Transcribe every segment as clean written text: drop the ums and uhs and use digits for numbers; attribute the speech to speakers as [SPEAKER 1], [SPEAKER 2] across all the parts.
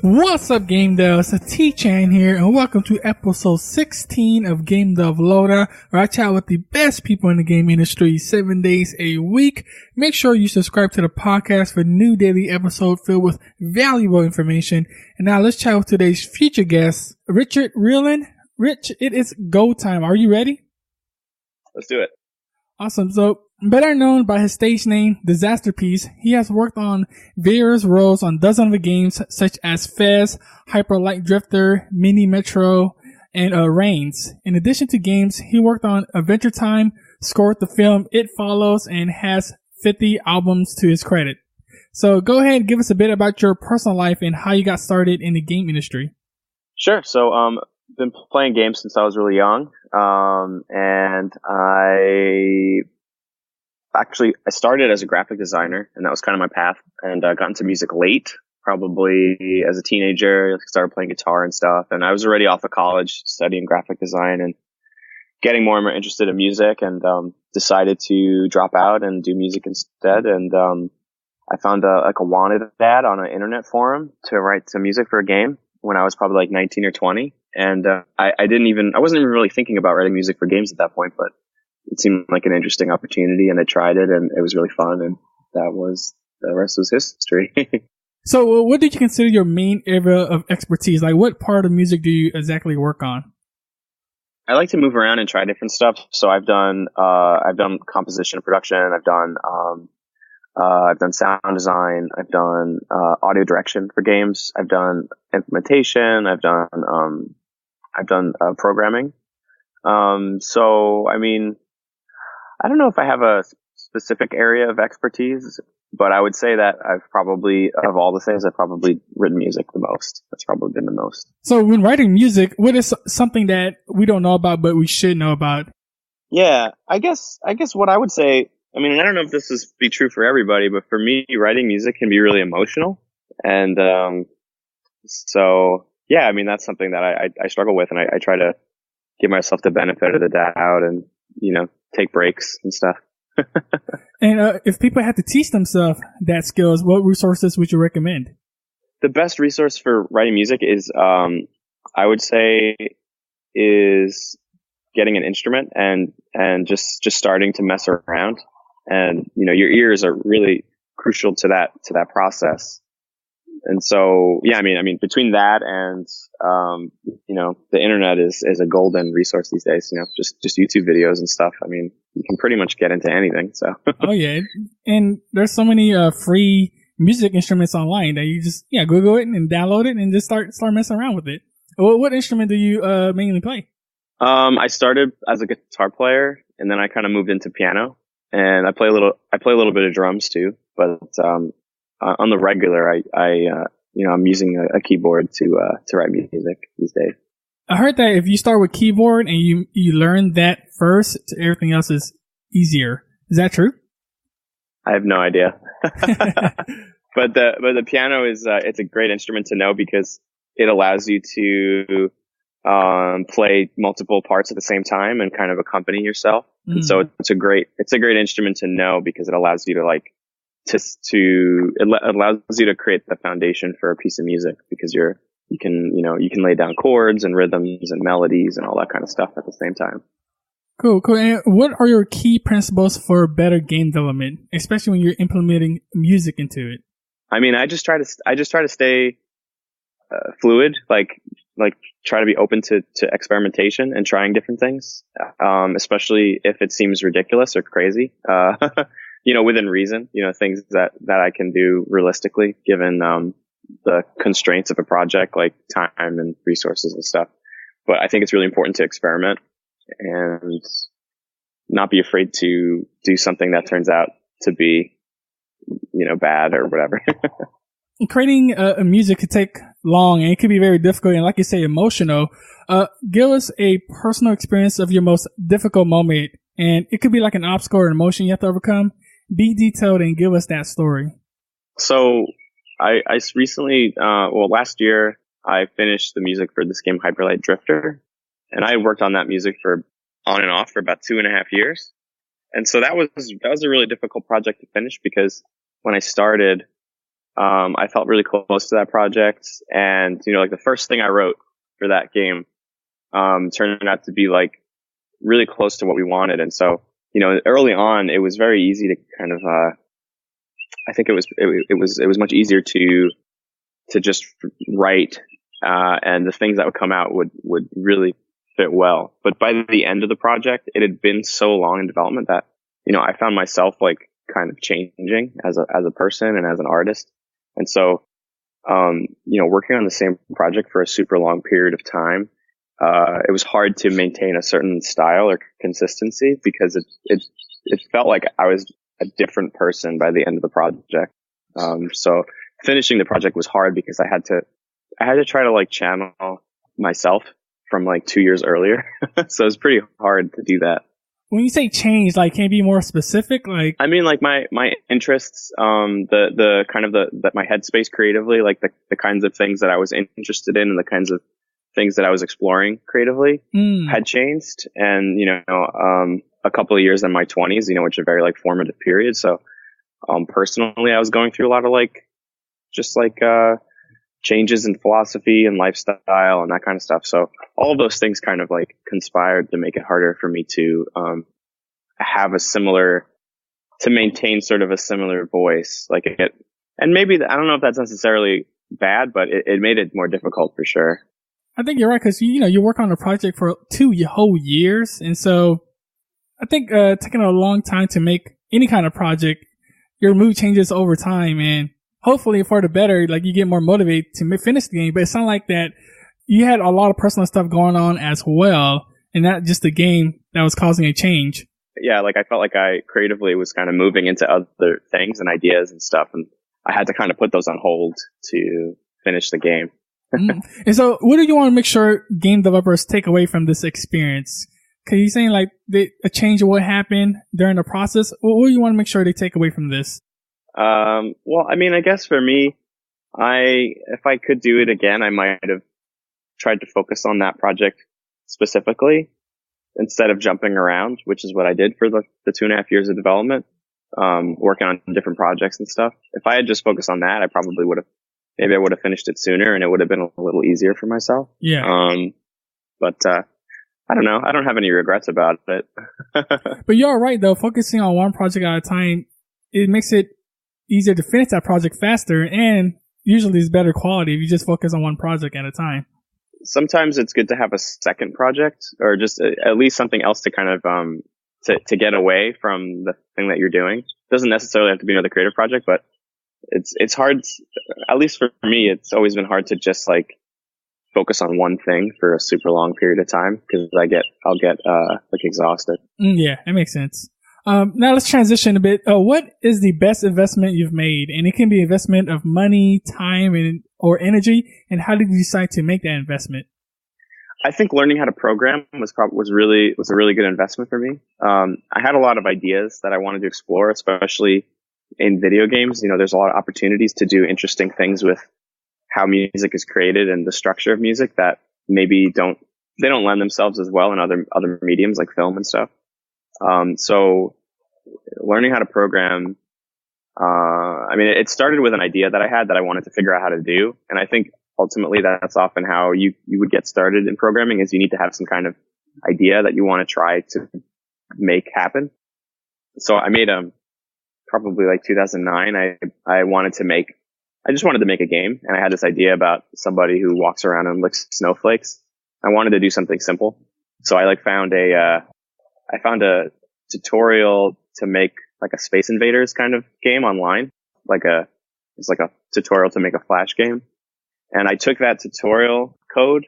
[SPEAKER 1] What's up, Game Devs? It's T-Chan here, and welcome to episode 16 of Game Dev Loader, where I chat with the best people in the game industry 7 days a week. Make sure you subscribe to the podcast for new daily episodes filled with valuable information. And now let's chat with today's featured guest, Richard Vreeland. Rich, it is go time. Are you ready?
[SPEAKER 2] Let's do it.
[SPEAKER 1] Awesome. So, better known by his stage name, Disasterpeace, he has worked on various roles on dozens of games such as Fez, Hyper Light Drifter, Mini Metro, and Reigns. In addition to games, he worked on Adventure Time, scored the film It Follows, and has 50 albums to his credit. So go ahead and give us a bit about your personal life and how you got started in the game industry.
[SPEAKER 2] Sure. So, been playing games since I was really young. And I started as a graphic designer, and that was kind of my path, and got into music late, probably as a teenager. Started playing guitar and stuff, and I was already off of college studying graphic design and getting more and more interested in music, and decided to drop out and do music instead. And I found a wanted ad on an internet forum to write some music for a game when I was probably like 19 or 20. And I wasn't even really thinking about writing music for games at that point, but it seemed like an interesting opportunity, and I tried it, and it was really fun, and the rest was history.
[SPEAKER 1] So what did you consider your main area of expertise? Like, what part of music do you exactly work on?
[SPEAKER 2] I like to move around and try different stuff. So I've done composition and production. I've done sound design. I've done audio direction for games. I've done implementation. I've done programming. So I mean, I don't know if I have a specific area of expertise, but I would say that of all the things, I've probably written music the most. That's probably been the most.
[SPEAKER 1] So when writing music, what is something that we don't know about, but we should know about?
[SPEAKER 2] Yeah, I guess what I would say, I mean, I don't know if this is be true for everybody, but for me, writing music can be really emotional. And, so yeah, I mean, that's something that I struggle with, and I try to give myself the benefit of the doubt and, take breaks and stuff.
[SPEAKER 1] And if people had to teach themselves that skills, what resources would you recommend?
[SPEAKER 2] The best resource for writing music is, I would say, is getting an instrument and just starting to mess around. And, your ears are really crucial to that process. And so, yeah, I mean, between that and, the internet is a golden resource these days, just YouTube videos and stuff. I mean, you can pretty much get into anything. So.
[SPEAKER 1] Oh yeah. And there's so many, free music instruments online that you just, Google it and download it and just start messing around with it. What instrument do you, mainly play? I
[SPEAKER 2] started as a guitar player, and then I kind of moved into piano, and I play a little bit of drums too, but, on the regular, I'm using a keyboard to write music these days.
[SPEAKER 1] I heard that if you start with keyboard and you learn that first, everything else is easier. Is that true?
[SPEAKER 2] I have no idea. But the piano is it's a great instrument to know because it allows you to play multiple parts at the same time and kind of accompany yourself. Mm-hmm. And so it's a great instrument to know because it allows you to it allows you to create the foundation for a piece of music because you can lay down chords and rhythms and melodies and all that kind of stuff at the same time.
[SPEAKER 1] Cool. And what are your key principles for better game development, especially when you're implementing music into it?
[SPEAKER 2] I mean, I just try to stay fluid, like try to be open to experimentation and trying different things, especially if it seems ridiculous or crazy. Within reason, things that I can do realistically given, the constraints of a project like time and resources and stuff. But I think it's really important to experiment and not be afraid to do something that turns out to be, bad or whatever.
[SPEAKER 1] Creating music could take long and it could be very difficult and, like you say, emotional. Give us a personal experience of your most difficult moment, and it could be like an obstacle or an emotion you have to overcome. Be detailed and give us that story.
[SPEAKER 2] So I recently, last year, I finished the music for this game, Hyper Light Drifter, and I worked on that music on and off for about 2.5 years. And so that was a really difficult project to finish because when I started, I felt really close to that project, and like the first thing I wrote for that game turned out to be like really close to what we wanted. And so early on, it was very easy to kind of I think it was much easier to just write, and the things that would come out would really fit well. But by the end of the project, it had been so long in development that I found myself like kind of changing as a person and as an artist. And so working on the same project for a super long period of time, it was hard to maintain a certain style or consistency, because it felt like I was a different person by the end of the project. So finishing the project was hard because I had to try to like channel myself from like 2 years earlier. So it was pretty hard to do that.
[SPEAKER 1] When you say change, like, can you be more specific? Like,
[SPEAKER 2] I mean, like my interests, the kind of my headspace creatively, like the kinds of things that I was interested in and the kinds of things that I was exploring creatively had changed. And, a couple of years in my 20s, which are very like formative periods. So, personally, I was going through a lot of like, just like, changes in philosophy and lifestyle and that kind of stuff. So all of those things kind of like conspired to make it harder for me to, maintain sort of a similar voice, like it. And maybe, I don't know if that's necessarily bad, but it made it more difficult for sure.
[SPEAKER 1] I think you're right, because you work on a project for 2 whole years, and so I think taking a long time to make any kind of project, your mood changes over time, and hopefully for the better, like you get more motivated to finish the game. But it sounded like that you had a lot of personal stuff going on as well, and not just the game that was causing a change.
[SPEAKER 2] Yeah, like I felt like I creatively was kind of moving into other things and ideas and stuff, and I had to kind of put those on hold to finish the game.
[SPEAKER 1] And so what do you want to make sure game developers take away from this experience? Because you're saying like a change of what happened during the process. What do you want to make sure they take away from this?
[SPEAKER 2] Well, I mean, I guess for me, if I could do it again, I might have tried to focus on that project specifically instead of jumping around, which is what I did for the 2.5 years of development, working on different projects and stuff. If I had just focused on that, I probably maybe I would have finished it sooner and it would have been a little easier for myself.
[SPEAKER 1] Yeah.
[SPEAKER 2] But I don't know. I don't have any regrets about it.
[SPEAKER 1] But you're right though. Focusing on one project at a time, it makes it easier to finish that project faster, and usually it's better quality if you just focus on one project at a time.
[SPEAKER 2] Sometimes it's good to have a second project, or just at least something else to kind of to get away from the thing that you're doing. It doesn't necessarily have to be another creative project, but it's hard, at least for me, it's always been hard to just like focus on one thing for a super long period of time, because I'll get like exhausted.
[SPEAKER 1] Yeah, that makes sense. Now let's transition a bit. What is the best investment you've made? And it can be investment of money, time, or energy. And how did you decide to make that investment?
[SPEAKER 2] I think learning how to program was a really good investment for me. I had a lot of ideas that I wanted to explore, especially in video games. There's a lot of opportunities to do interesting things with how music is created and the structure of music that maybe don't lend themselves as well in other mediums like film and stuff. So learning how to program, I mean, it started with an idea that I had that I wanted to figure out how to do. And I think ultimately that's often how you would get started in programming, is you need to have some kind of idea that you want to try to make happen. So I made probably like 2009, I just wanted to make a game, and I had this idea about somebody who walks around and licks snowflakes. I wanted to do something simple. So I found a tutorial to make like a Space Invaders kind of game online. It's like a tutorial to make a Flash game. And I took that tutorial code,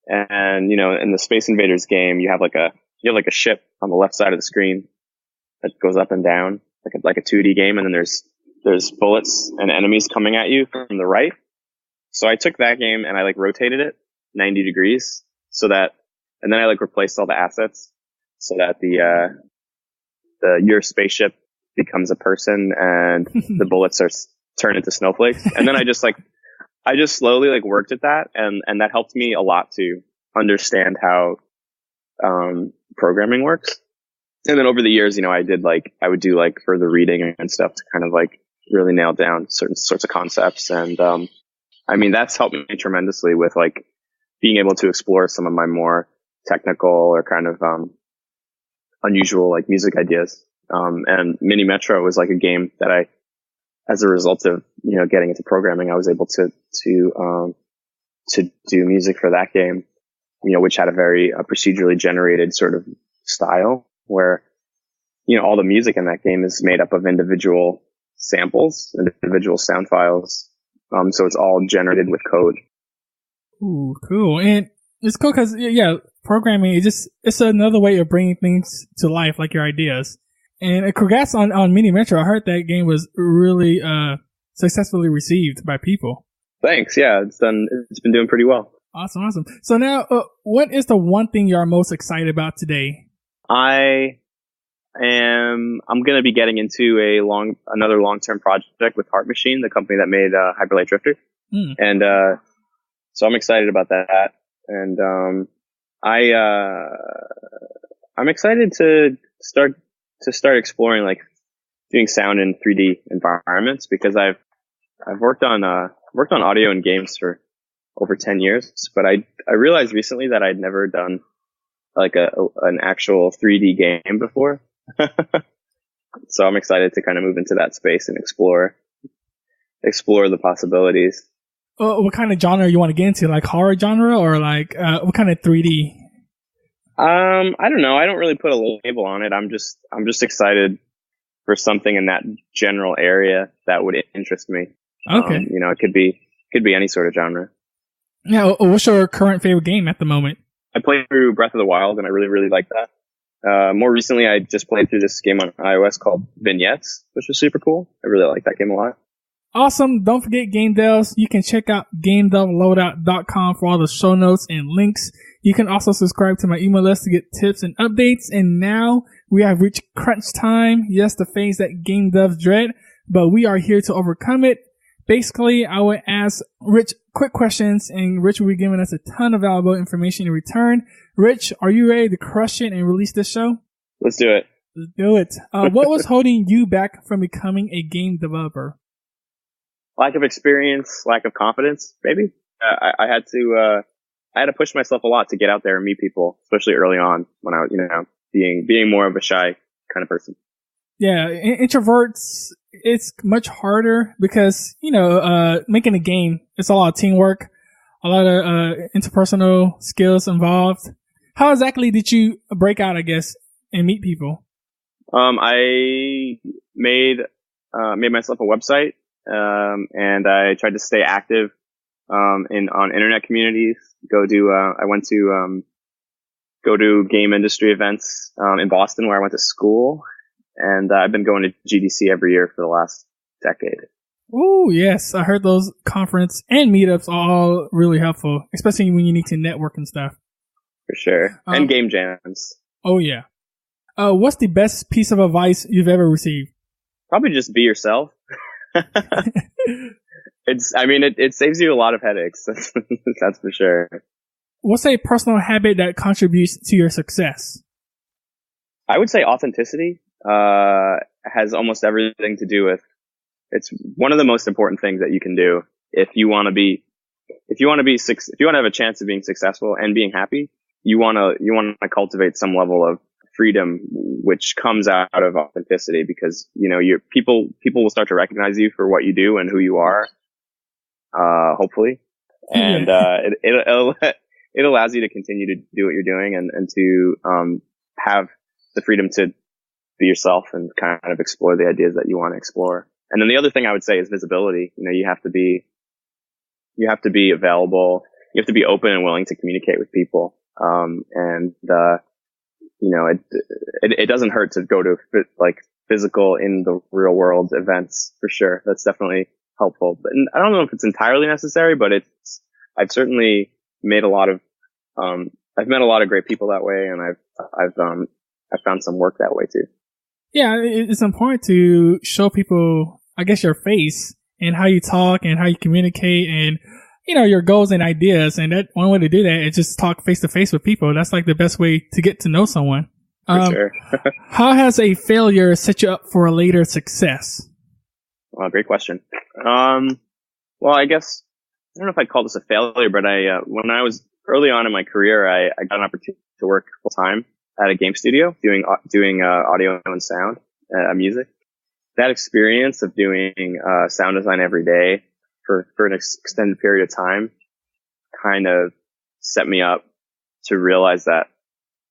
[SPEAKER 2] and, in the Space Invaders game, you have a ship on the left side of the screen that goes up and down like a 2D game. And then there's bullets and enemies coming at you from the right. So I took that game and I rotated it 90 degrees and then I replaced all the assets so that your spaceship becomes a person and the bullets turn into snowflakes. And then I just slowly worked at that, and that helped me a lot to understand how programming works. And then over the years, I would do further reading and stuff to kind of really nail down certain sorts of concepts. And, I mean, that's helped me tremendously with like being able to explore some of my more technical or kind of, unusual like music ideas. And Mini Metro was like a game that as a result of, getting into programming, I was able to do music for that game, which had a very procedurally generated sort of style where, all the music in that game is made up of individual samples, individual sound files. So it's all generated with code.
[SPEAKER 1] Ooh, cool. And it's cool because, programming it's another way of bringing things to life, like your ideas. And congrats on Mini Metro. I heard that game was really successfully received by people.
[SPEAKER 2] Thanks. Yeah, it's been doing pretty well.
[SPEAKER 1] Awesome. So now, what is the one thing you're most excited about today?
[SPEAKER 2] I'm going to be getting into another long-term project with Heart Machine, the company that made Hyper Light Drifter. And so I'm excited about that. And I'm excited to start exploring like doing sound in 3D environments, because I've worked on audio and games for over 10 years, but I realized recently that I'd never done like an actual 3D game before. So I'm excited to kind of move into that space and explore the possibilities.
[SPEAKER 1] What kind of genre you want to get into? Like horror genre, or like what kind of 3D?
[SPEAKER 2] I don't know. I don't really put a label on it. I'm just excited for something in that general area that would interest me.
[SPEAKER 1] Okay.
[SPEAKER 2] It could be any sort of genre.
[SPEAKER 1] Yeah. What's your current favorite game at the moment?
[SPEAKER 2] I played through Breath of the Wild, and I really, really like that. More recently, I just played through this game on iOS called Vignettes, which was super cool. I really like that game a lot.
[SPEAKER 1] Awesome. Don't forget Game Devs. You can check out GameDevLoadout.com for all the show notes and links. You can also subscribe to my email list to get tips and updates. And now we have reached crunch time. Yes, the phase that game devs dread, but we are here to overcome it. Basically, I would ask Rich quick questions, and Rich will be giving us a ton of valuable information in return. Rich, are you ready to crush it and release this show?
[SPEAKER 2] Let's do it.
[SPEAKER 1] Let's do it. What was holding you back from becoming a game developer?
[SPEAKER 2] Lack of experience, lack of confidence, maybe. I had to push myself a lot to get out there and meet people, especially early on when I was, being more of a shy kind of person.
[SPEAKER 1] Yeah, introverts, it's much harder because, making a game, it's a lot of teamwork, a lot of interpersonal skills involved. How exactly did you break out, I guess, and meet people?
[SPEAKER 2] I made myself a website, and I tried to stay active on internet communities. I went to go to game industry events in Boston, where I went to school, and I've been going to GDC every year for the last decade.
[SPEAKER 1] Oh, yes. I heard those conference and meetups are all really helpful, especially when you need to network and stuff.
[SPEAKER 2] For sure. And game jams.
[SPEAKER 1] Oh, yeah. What's the best piece of advice you've ever received?
[SPEAKER 2] Probably just be yourself. It saves you a lot of headaches. That's for sure.
[SPEAKER 1] What's a personal habit that contributes to your success?
[SPEAKER 2] I would say authenticity has almost everything to do with. It's one of the most important things that you can do if you want to have a chance of being successful and being happy. You want to cultivate some level of freedom, which comes out of authenticity, because your people will start to recognize you for what you do and who you are. Hopefully, and it allows you to continue to do what you're doing and to have the freedom to be yourself and kind of explore the ideas that you want to explore. And then the other thing I would say is visibility. You have to be available. You have to be open and willing to communicate with people. It doesn't hurt to go to physical in the real world events, for sure. That's definitely helpful. But I don't know if it's entirely necessary, but I've certainly made I've met a lot of great people that way, and I've found some work that way too.
[SPEAKER 1] Yeah, it's important to show people, I guess, your face and how you talk and how you communicate and, your goals and ideas. And that one way to do that is just talk face to face with people. That's like the best way to get to know someone.
[SPEAKER 2] For sure.
[SPEAKER 1] How has a failure set you up for a later success?
[SPEAKER 2] Well, great question. Well, I guess I don't know if I'd call this a failure, but when I was early on in my career, I got an opportunity to work full time at a game studio doing audio and sound, music. That experience of doing sound design every day for an extended period of time kind of set me up to realize that,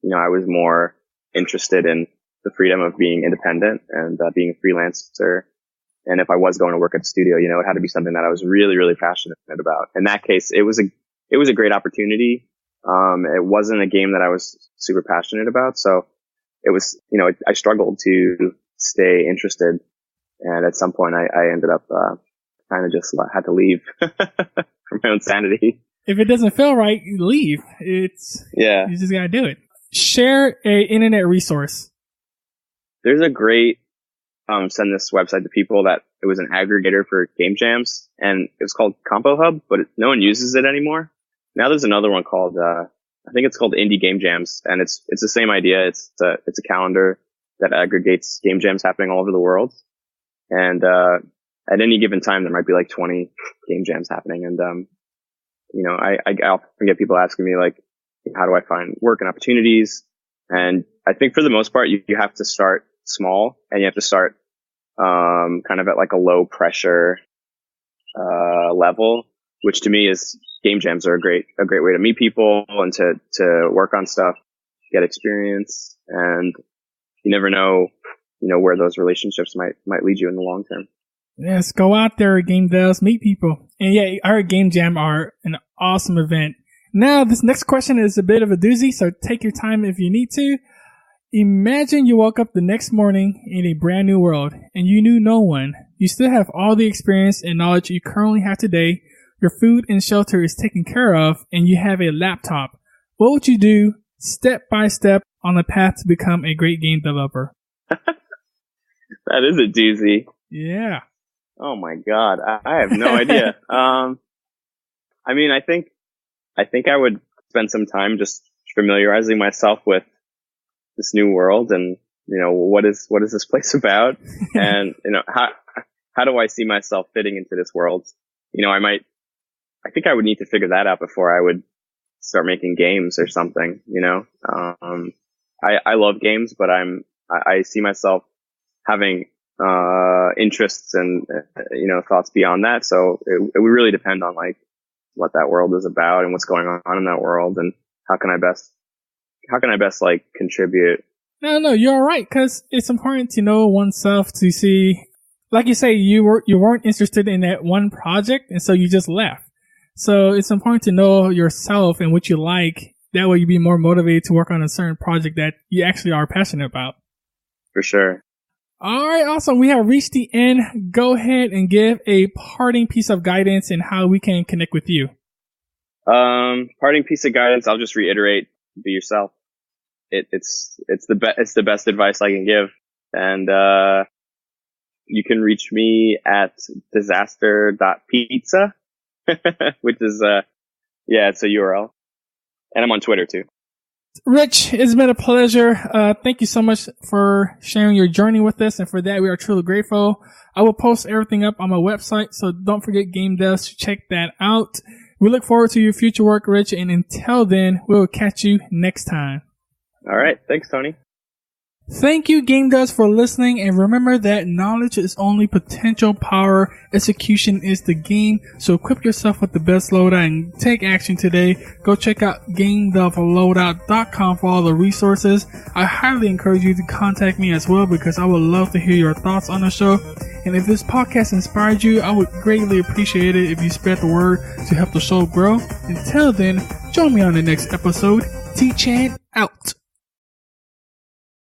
[SPEAKER 2] I was more interested in the freedom of being independent and being a freelancer. And if I was going to work at the studio, it had to be something that I was really, really passionate about. In that case, it was a great opportunity. It wasn't a game that I was super passionate about. So it was, I struggled to stay interested. And at some point I ended up, kind of just had to leave for my own sanity.
[SPEAKER 1] If it doesn't feel right, you leave. You just gotta do it. Share a internet resource.
[SPEAKER 2] There's a great, send this website to people that it was an aggregator for game jams, and it was called Compo Hub, but no one uses it anymore. Now there's another one called, I think it's called Indie Game Jams, and it's the same idea. It's a calendar that aggregates game jams happening all over the world. And, at any given time, there might be like 20 game jams happening. And, I often get people asking me like, how do I find work and opportunities? And I think for the most part, you have to start small, and you have to start, kind of at like a low pressure, level, which to me is game jams are a great way to meet people and to work on stuff, get experience. And you never know, where those relationships might lead you in the long term.
[SPEAKER 1] Yes, go out there, game devs, meet people. And yeah, I heard Game Jam are an awesome event. Now, this next question is a bit of a doozy, so take your time if you need to. Imagine you woke up the next morning in a brand new world and you knew no one. You still have all the experience and knowledge you currently have today. Your food and shelter is taken care of and you have a laptop. What would you do step by step on the path to become a great game developer?
[SPEAKER 2] That is a doozy.
[SPEAKER 1] Yeah.
[SPEAKER 2] Oh my God. I have no idea. I think I would spend some time just familiarizing myself with this new world and, what is this place about? And, how do I see myself fitting into this world? I think I would need to figure that out before I would start making games or something, I love games, but I see myself having, interests and, thoughts beyond that. So it would really depend on like what that world is about and what's going on in that world and how can I best like contribute.
[SPEAKER 1] No, you're all right. Cause it's important to know oneself to see, like you say, you weren't interested in that one project. And so you just left. So it's important to know yourself and what you like. That way you'd be more motivated to work on a certain project that you actually are passionate about.
[SPEAKER 2] For sure.
[SPEAKER 1] All right, awesome. We have reached the end. Go ahead and give a parting piece of guidance and how we can connect with you.
[SPEAKER 2] Parting piece of guidance. I'll just reiterate: be yourself. It's the best advice I can give. And you can reach me at disaster.pizza, which is it's a URL, and I'm on Twitter too.
[SPEAKER 1] Rich, it's been a pleasure. Thank you so much for sharing your journey with us, and for that we are truly grateful. I will post everything up on my website, so don't forget Game Devs to check that out. We look forward to your future work, Rich, and until then, we will catch you next time.
[SPEAKER 2] All right. Thanks, Tony.
[SPEAKER 1] Thank you, Game Devs, for listening, and remember that knowledge is only potential power. Execution is the game. So equip yourself with the best loadout and take action today. Go check out GameDevLoadout.com for all the resources. I highly encourage you to contact me as well because I would love to hear your thoughts on the show. And if this podcast inspired you, I would greatly appreciate it if you spread the word to help the show grow. Until then, join me on the next episode. T-Chan out.